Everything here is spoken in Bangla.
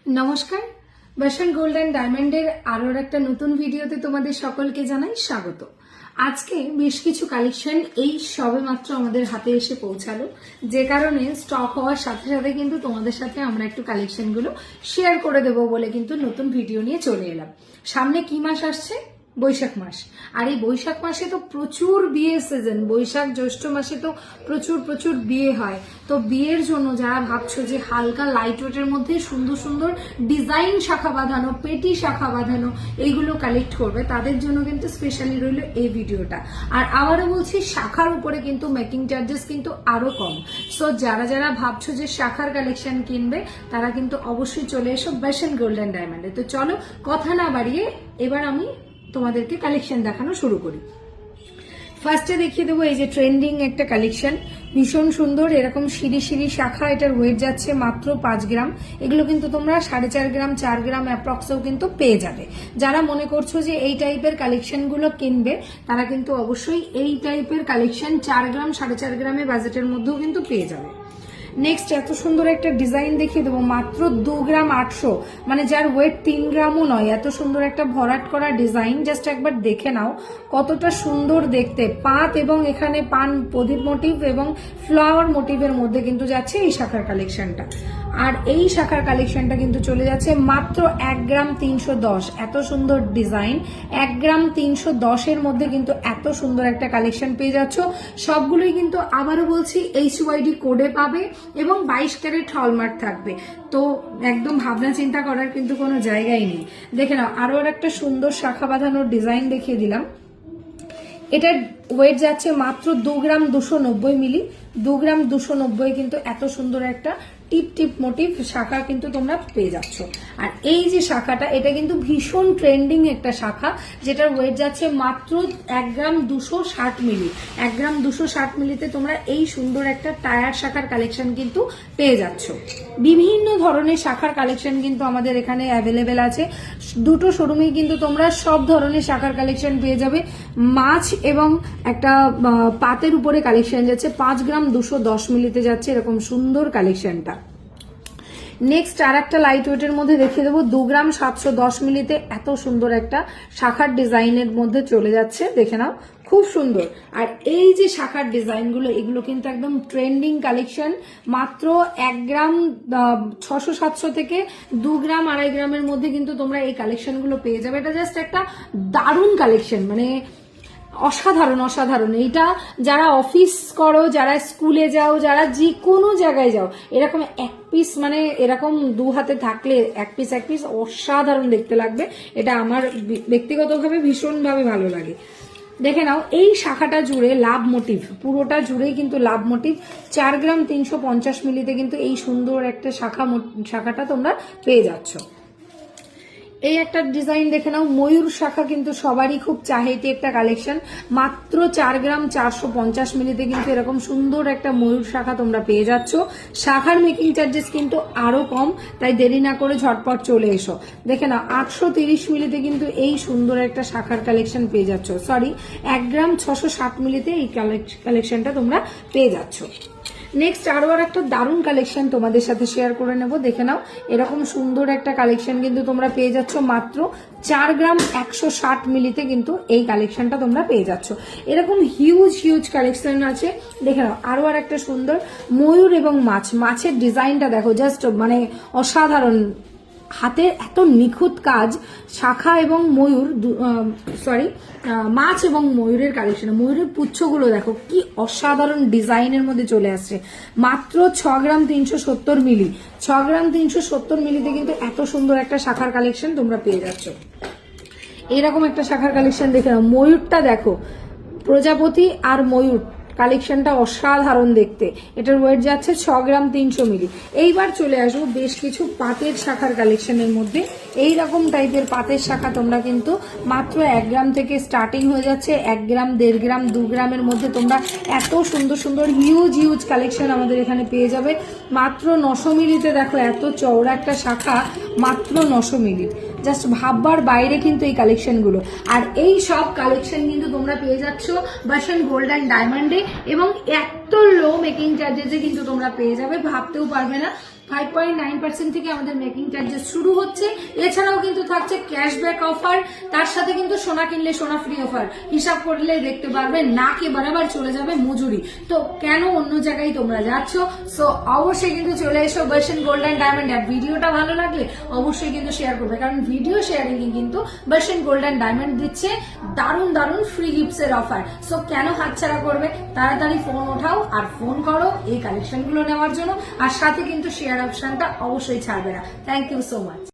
নমস্কার, বাসন গোল্ড অ্যান্ড ডায়মন্ডের আরো একটা নতুন ভিডিওতে তোমাদের সকলকে জানাই স্বাগত। আজকে বেশ কিছু কালেকশন এই সবে মাত্র আমাদের হাতে এসে পৌঁছালো, যে কারণে স্টক হওয়ার সাথে সাথে কিন্তু তোমাদের সাথে আমরা একটু কালেকশন গুলো শেয়ার করে দেবো বলে কিন্তু নতুন ভিডিও নিয়ে চলে এলাম। সামনে কি মাস আসছে? বৈশাখ মাস। আর এই বৈশাখ মাসে তো প্রচুর বিয়ের সিজন, বৈশাখ জ্যৈষ্ঠ মাসে তো প্রচুর প্রচুর বিয়ে হয়। তো বিয়ের জন্য যারা ভাবছো যে হালকা লাইট ওয়েটের মধ্যে সুন্দর সুন্দর ডিজাইন শাখা বাঁধানো, পেটি শাখা বাঁধানো এইগুলো কালেক্ট করবে, তাদের জন্য কিন্তু স্পেশালি রইল এই ভিডিওটা। আর আবারও বলছি, শাখার উপরে কিন্তু মেকিং চার্জেস কিন্তু আরো কম। সো যারা যারা ভাবছো যে শাখার কালেকশন কিনবে, তারা কিন্তু অবশ্যই চলে এসো বাসন গোল্ড অ্যান্ড ডায়মন্ডে। তো চলো কথা না বাড়িয়ে এবার আমি তোমাদেরকে কালেকশন দেখানো শুরু করি। ফার্স্টে দেখিয়ে দেবো এই যে ট্রেন্ডিং একটা কালেকশন, ভীষণ সুন্দর, এরকম সিঁড়ি সিঁড়ি শাখা। এটার ওয়েট যাচ্ছে মাত্র 5 গ্রাম। এগুলো কিন্তু তোমরা 4.5 গ্রাম 4 গ্রাম অ্যাপ্রক্সেও কিন্তু পেয়ে যাবে। যারা মনে করছো যে এই টাইপের কালেকশন গুলো কিনবে, তারা কিন্তু অবশ্যই এই টাইপের কালেকশন 4 গ্রাম 4.5 গ্রামের বাজেটের মধ্যেও কিন্তু পেয়ে যাবে। নেক্সট এত সুন্দর একটা ডিজাইন দেখিয়ে দেবো, মাত্র 2 গ্রাম 800, মানে যার ওয়েট 3 গ্রামও নয়। এত সুন্দর একটা ভরাট করা ডিজাইন, জাস্ট একবার দেখে নাও কতটা সুন্দর দেখতে। পাত এবং এখানে পান প্রদীপ মোটিভ এবং ফ্লাওয়ার মোটিভের মধ্যে কিন্তু যাচ্ছে এই শাখার কালেকশনটা। আর এই শাখার কালেকশনটা কিন্তু চলে যাচ্ছে মাত্র 1 গ্রাম 310। এত সুন্দর ডিজাইন, 1 গ্রাম 310 এর মধ্যে কিন্তু এত সুন্দর একটা কালেকশন পেয়ে যাচ্ছ। সবগুলোই কিন্তু আবারও বলছি HYD কোডে পাবে এবং 22 ক্যারেট হলমার্ক থাকবে। তো একদম ভাবনা চিন্তা করার কিন্তু কোনো জায়গাই নেই। দেখে নাও, আরো একটা সুন্দর শাখা বাঁধানোর ডিজাইন দেখিয়ে দিলাম। এটার ওয়েট যাচ্ছে মাত্র 2 গ্রাম 290 মিলি। 2 গ্রাম 290 কিন্তু এত সুন্দর একটা টিপ টিপ মোটিভ শাখা কিন্তু তোমরা পেয়ে যাচ্ছ। আর এই যে শাখাটা, এটা কিন্তু ভীষণ ট্রেন্ডিং একটা শাখা, যেটার ওয়েট যাচ্ছে মাত্র 1 গ্রাম 260 মিলি। 1 গ্রাম 260 মিলিতে তোমরা এই সুন্দর একটা টায়ার শাখার কালেকশন কিন্তু পেয়ে যাচ্ছ। বিভিন্ন ধরনের শাখার কালেকশন কিন্তু আমাদের এখানে অ্যাভেলেবেল আছে। দুটো শোরুমেই কিন্তু তোমরা সব ধরনের শাখার কালেকশন পেয়ে যাবে। মাছ এবং একটা পাতের উপরে কালেকশন যাচ্ছে 5 গ্রাম 210 মিলিতে যাচ্ছে এরকম সুন্দর কালেকশনটা। নেক্সট আর একটা লাইট ওয়েটের মধ্যে দেখিয়ে দেবো, 2 গ্রাম 710 মিলিতে এত সুন্দর একটা শাখার ডিজাইনের মধ্যে চলে যাচ্ছে। দেখে নাও, খুব সুন্দর। আর এই যে শাখার ডিজাইনগুলো, এগুলো কিন্তু একদম ট্রেন্ডিং কালেকশন। মাত্র 1 গ্রাম 600-700 থেকে 2 গ্রাম 2.5 গ্রামের মধ্যে কিন্তু তোমরা এই কালেকশনগুলো পেয়ে যাবে। এটা জাস্ট একটা দারুণ কালেকশন, মানে অসাধারণ অসাধারণ। এইটা যারা অফিস করো, যারা স্কুলে যাও, যারা যে কোনো জায়গায় যাও, এরকম এক পিস, মানে এরকম 2 হাতে থাকলে এক পিস অসাধারণ দেখতে লাগবে। এটা আমার ব্যক্তিগতভাবে ভীষণভাবে ভালো লাগে। দেখে নাও, এই শাখাটা জুড়ে লাভ মোটিভ, পুরোটা জুড়েই কিন্তু লাভ মোটিভ। 4 গ্রাম 350 মিলিতে কিন্তু এই সুন্দর একটা শাখাটা তোমরা পেয়ে যাচ্ছ। এই একটা ডিজাইন দেখে নাও, ময়ূর শাখা কিন্তু সবারই খুব চাহিদা একটা কালেকশন। মাত্র 4 গ্রাম 450 মিলিতে কিন্তু এরকম সুন্দর একটা ময়ূর শাখা তোমরা পেয়ে যাচ্ছ। শাখার মেকিং চার্জেস কিন্তু আরো কম, তাই দেরি না করে ঝটপট চলে এসো। দেখে নাও, 830 মিলিতে কিন্তু এই সুন্দর একটা শাখার কালেকশন পেয়ে যাচ্ছ। সরি, 1 গ্রাম 660 মিলিতে এই কালেকশনটা তোমরা পেয়ে যাচ্ছ। নেক্সট আরো একটা দারুণ কালেকশন তোমাদের সাথে শেয়ার করে নেব। দেখে নাও, এরকম সুন্দর একটা কালেকশন কিন্তু তোমরা পেয়ে যাচ্ছ মাত্র 4 গ্রাম 160 মিলিতে কিন্তু এই কালেকশনটা তোমরা পেয়ে যাচ্ছ। এরকম হিউজ হিউজ কালেকশন আছে। দেখে নাও, আরো একটা সুন্দর ময়ূর এবং মাছের ডিজাইনটা দেখো, জাস্ট মানে অসাধারণ। হাতের এত নিখুঁত কাজ, শাখা এবং ময়ূর, মাছ এবং ময়ূরের কালেকশন। ময়ূরের পুচ্ছগুলো দেখো কি অসাধারণ ডিজাইনের মধ্যে চলে আসছে। মাত্র 6 গ্রাম 370 মিলি। 6 গ্রাম 370 মিলিতে কিন্তু এত সুন্দর একটা শাখার কালেকশন তোমরা পেয়ে যাচ্ছ। এরকম একটা শাখার কালেকশন দেখে নাও, ময়ূরটা দেখো, প্রজাপতি আর ময়ূর কালেকশনটা অসাধারণ দেখতে। এটার ওয়েট যাচ্ছে 6 গ্রাম 300 মিলি। এইবার চলে আসবো বেশ কিছু পাতের শাখার কালেকশনের মধ্যে। এইরকম টাইপের পাতের শাখা তোমরা কিন্তু মাত্র 1 গ্রাম থেকে স্টার্টিং হয়ে যাচ্ছে। 1 গ্রাম 1.5 গ্রাম 2 গ্রামের মধ্যে তোমরা এত সুন্দর সুন্দর হিউজ হিউজ কালেকশন আমাদের এখানে পেয়ে যাবে। মাত্র 900 মিলিতে দেখো, এত চওড়া একটা শাখা মাত্র 900 মিলি। জাস্ট ভাববার বাইরে কিন্তু এই কালেকশনগুলো। আর এই সব কালেকশন কিন্তু তোমরা পেয়ে যাচ্ছ বাসন গোল্ড অ্যান্ড ডায়মন্ডে, এবং এত লো মেকিং চার্জেসে কিন্তু তোমরা পেয়ে যাবে, ভাবতেও পারবে না। 5.9% থেকে আমাদের মেকিং চার্জেস শুরু হচ্ছে। এছাড়াও কিন্তু থাকছে ক্যাশব্যাক অফার, তার সাথে কিন্তু সোনা কিনলে সোনা ফ্রি অফার। হিসাব করলে দেখতে পারবে নাকে বারবার চলে যাবে মজুরি। তো কেন অন্য জায়গায় তোমরা যাচ্ছ? সো অবশ্যই কিন্তু চলে এসো বার্শন গোল্ড অ্যান্ড ডায়মন্ড। ভিডিওটা ভালো লাগলে অবশ্যই কিন্তু শেয়ার করবে, কারণ ভিডিও শেয়ারিং এ কিন্তু বার্শন গোল্ড অ্যান্ড ডায়মন্ড দিচ্ছে দারুণ দারুণ ফ্রি গিফটস এর অফার। সো কেন হাতছাড়া করবে? তাড়াতাড়ি ফোন ওঠাও আর ফোন করো এই কালেকশন গুলো নেওয়ার জন্য। আর সাথে কিন্তু শেয়ার অপশনটা অবশ্যই ছাড়বে না। Thank you so much.